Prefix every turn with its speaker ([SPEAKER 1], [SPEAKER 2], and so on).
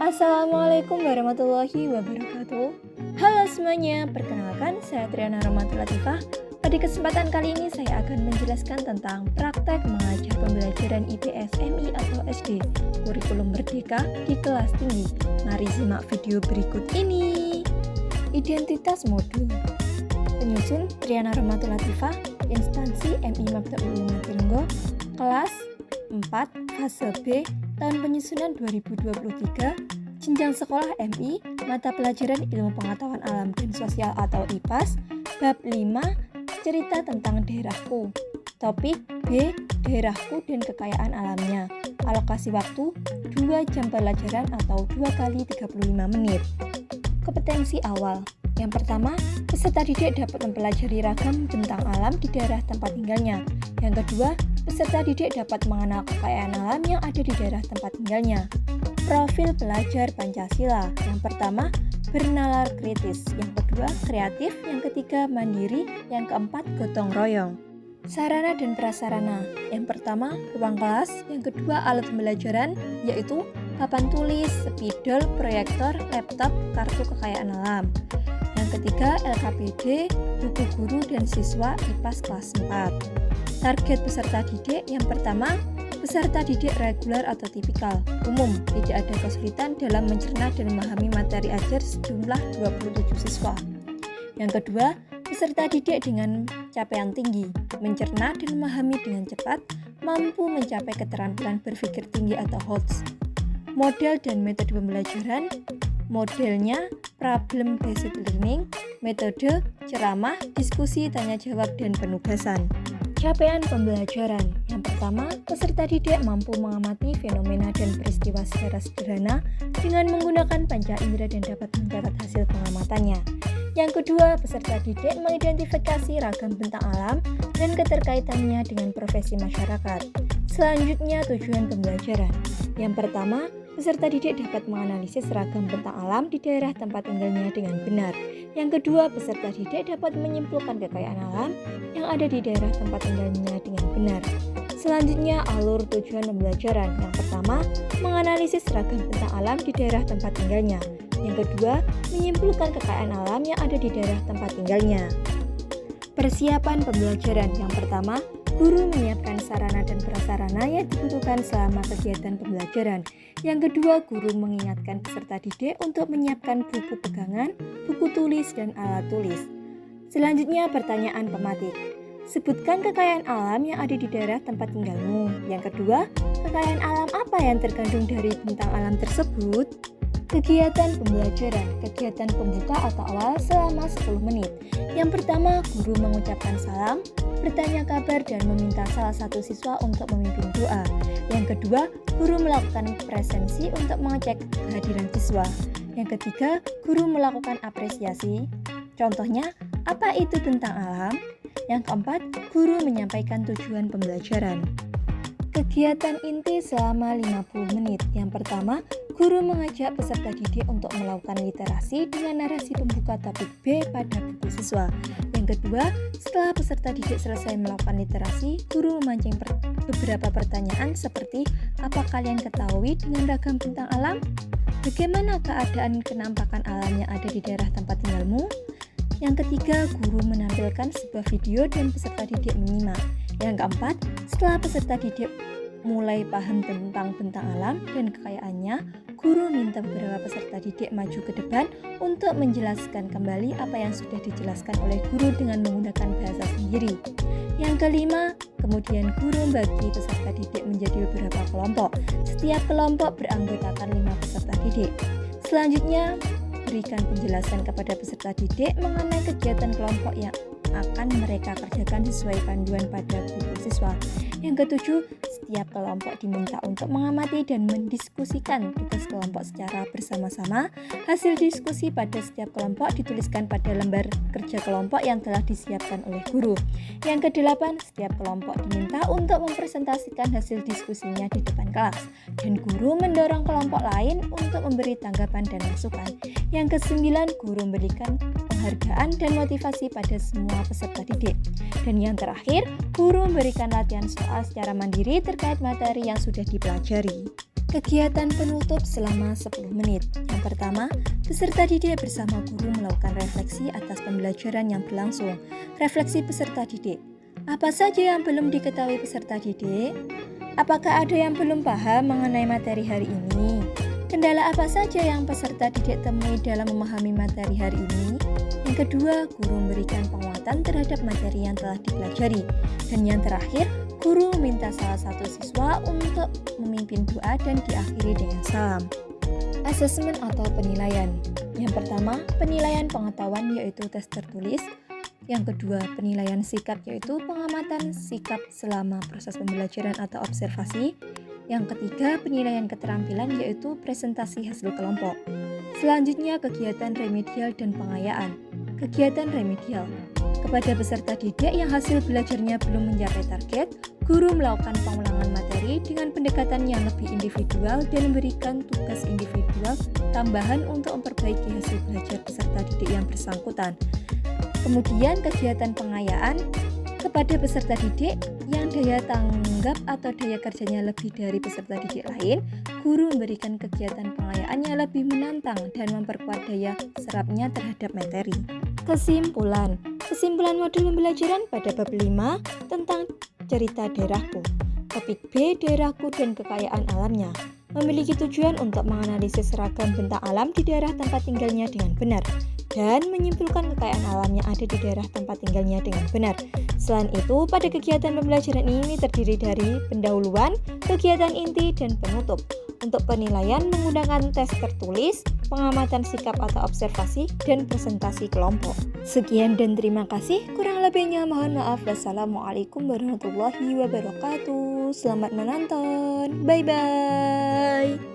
[SPEAKER 1] Assalamualaikum warahmatullahi wabarakatuh. Halo semuanya, perkenalkan saya Triana Rahmatul Latifah. Pada kesempatan kali ini saya akan menjelaskan tentang praktek mengajar pembelajaran IPS MI atau SD kurikulum merdeka di kelas tinggi. Mari simak video berikut ini. Identitas modul. Penyusun Triana Rahmatul Latifah, instansi MI Mabdaul Ulum Tirenggo, kelas 4 fase B, tahun penyusunan 2023, jenjang sekolah MI, mata pelajaran ilmu pengetahuan alam dan sosial atau IPAS, bab 5, cerita tentang daerahku, topik B, daerahku dan kekayaan alamnya, alokasi waktu 2 jam pelajaran atau 2 kali 35 menit. Kompetensi awal. Yang pertama, peserta didik dapat mempelajari ragam bentang alam di daerah tempat tinggalnya. Yang kedua, peserta didik dapat mengenal kekayaan alam yang ada di daerah tempat tinggalnya. Profil pelajar Pancasila. Yang pertama, bernalar kritis. Yang kedua, kreatif. Yang ketiga, mandiri. Yang keempat, gotong royong. Sarana dan prasarana. Yang pertama, ruang kelas. Yang kedua, alat pembelajaran, yaitu papan tulis, spidol, proyektor, laptop, kartu kekayaan alam. Yang ketiga, LKPD, buku guru dan siswa IPAS kelas 4. Target peserta didik. Yang pertama, peserta didik reguler atau tipikal, umum, tidak ada kesulitan dalam mencerna dan memahami materi ajar sejumlah 27 siswa. Yang kedua, peserta didik dengan capaian tinggi, mencerna dan memahami dengan cepat, mampu mencapai keterampilan berpikir tinggi atau HOTS. Model dan metode pembelajaran. Modelnya problem based learning, metode ceramah, diskusi, tanya jawab, dan penugasan. Capaian pembelajaran. Yang pertama, peserta didik mampu mengamati fenomena dan peristiwa secara sederhana dengan menggunakan panca indera dan dapat mencatat hasil pengamatannya. Yang kedua, peserta didik mengidentifikasi ragam bentang alam dan keterkaitannya dengan profesi masyarakat. Selanjutnya, tujuan pembelajaran. Yang pertama, peserta didik dapat menganalisis ragam bentang alam di daerah tempat tinggalnya dengan benar. Yang kedua, peserta didik dapat menyimpulkan kekayaan alam yang ada di daerah tempat tinggalnya dengan benar. Selanjutnya, alur tujuan pembelajaran. Yang pertama, menganalisis ragam bentang alam di daerah tempat tinggalnya. Yang kedua, menyimpulkan kekayaan alam yang ada di daerah tempat tinggalnya. Persiapan pembelajaran. Yang pertama, guru menyiapkan sarana dan prasarana yang dibutuhkan selama kegiatan pembelajaran. Yang kedua, guru mengingatkan peserta didik untuk menyiapkan buku pegangan, buku tulis, dan alat tulis. Selanjutnya, pertanyaan pematik. Sebutkan kekayaan alam yang ada di daerah tempat tinggalmu. Yang kedua, kekayaan alam apa yang terkandung dari bentang alam tersebut? Kegiatan pembelajaran, kegiatan pembuka atau awal selama 10 menit. Yang pertama, guru mengucapkan salam, bertanya kabar dan meminta salah satu siswa untuk memimpin doa. Yang kedua, guru melakukan presensi untuk mengecek kehadiran siswa. Yang ketiga, guru melakukan apresiasi. Contohnya, apa itu bentang alam? Yang keempat, guru menyampaikan tujuan pembelajaran. Kegiatan inti selama 50 menit. Yang pertama, guru mengajak peserta didik untuk melakukan literasi dengan narasi pembuka topik B pada buku siswa. Yang kedua, setelah peserta didik selesai melakukan literasi, guru memancing beberapa pertanyaan seperti, apa kalian ketahui dengan ragam bentang alam? Bagaimana keadaan kenampakan alam yang ada di daerah tempat tinggalmu? Yang ketiga, guru menampilkan sebuah video dan peserta didik menyimak. Yang keempat, setelah peserta didik mulai paham tentang bentang alam dan kekayaannya, guru minta beberapa peserta didik maju ke depan untuk menjelaskan kembali apa yang sudah dijelaskan oleh guru dengan menggunakan bahasa sendiri. Yang kelima, kemudian guru membagi peserta didik menjadi beberapa kelompok. Setiap kelompok beranggotakan 5 peserta didik. Selanjutnya, berikan penjelasan kepada peserta didik mengenai kegiatan kelompok yang akan mereka kerjakan sesuai panduan pada buku siswa. Yang ketujuh, setiap kelompok diminta untuk mengamati dan mendiskusikan tugas kelompok secara bersama-sama. Hasil diskusi pada setiap kelompok dituliskan pada lembar kerja kelompok yang telah disiapkan oleh guru. Yang kedelapan, setiap kelompok diminta untuk mempresentasikan hasil diskusinya di depan kelas, dan guru mendorong kelompok lain untuk memberi tanggapan dan masukan. Yang kesembilan, guru memberikan penghargaan dan motivasi pada semua peserta didik. Dan yang terakhir, guru memberikan latihan soal secara mandiri terkait materi yang sudah dipelajari. Kegiatan penutup selama 10 menit. Yang pertama, peserta didik bersama guru melakukan refleksi atas pembelajaran yang berlangsung. Refleksi peserta didik. Apa saja yang belum diketahui peserta didik? Apakah ada yang belum paham mengenai materi hari ini? Kendala apa saja yang peserta didik temui dalam memahami materi hari ini? Yang kedua, guru memberikan penguatan terhadap materi yang telah dipelajari. Dan yang terakhir, guru meminta salah satu siswa untuk memimpin doa dan diakhiri dengan salam. Asesmen atau penilaian. Yang pertama, penilaian pengetahuan yaitu tes tertulis. Yang kedua, penilaian sikap yaitu pengamatan sikap selama proses pembelajaran atau observasi. Yang ketiga, penilaian keterampilan yaitu presentasi hasil kelompok. Selanjutnya, kegiatan remedial dan pengayaan. Kegiatan remedial. Kepada peserta didik yang hasil belajarnya belum mencapai target, guru melakukan pengulangan materi dengan pendekatan yang lebih individual dan memberikan tugas individual tambahan untuk memperbaiki hasil belajar peserta didik yang bersangkutan. Kemudian kegiatan pengayaan kepada peserta didik yang daya tanggap atau daya kerjanya lebih dari peserta didik lain, guru memberikan kegiatan pengayaan yang lebih menantang dan memperkuat daya serapnya terhadap materi. Kesimpulan modul pembelajaran pada bab 5 tentang cerita daerahku. Topik B, daerahku dan kekayaan alamnya. Memiliki tujuan untuk menganalisis ragam bentang alam di daerah tempat tinggalnya dengan benar dan menyimpulkan kekayaan alam yang ada di daerah tempat tinggalnya dengan benar. Selain itu, pada kegiatan pembelajaran ini terdiri dari pendahuluan, kegiatan inti, dan penutup. Untuk penilaian menggunakan tes tertulis, pengamatan sikap atau observasi, dan presentasi kelompok. Sekian dan terima kasih. Kurang lebihnya mohon maaf. Wassalamualaikum warahmatullahi wabarakatuh. Selamat menonton. Bye-bye.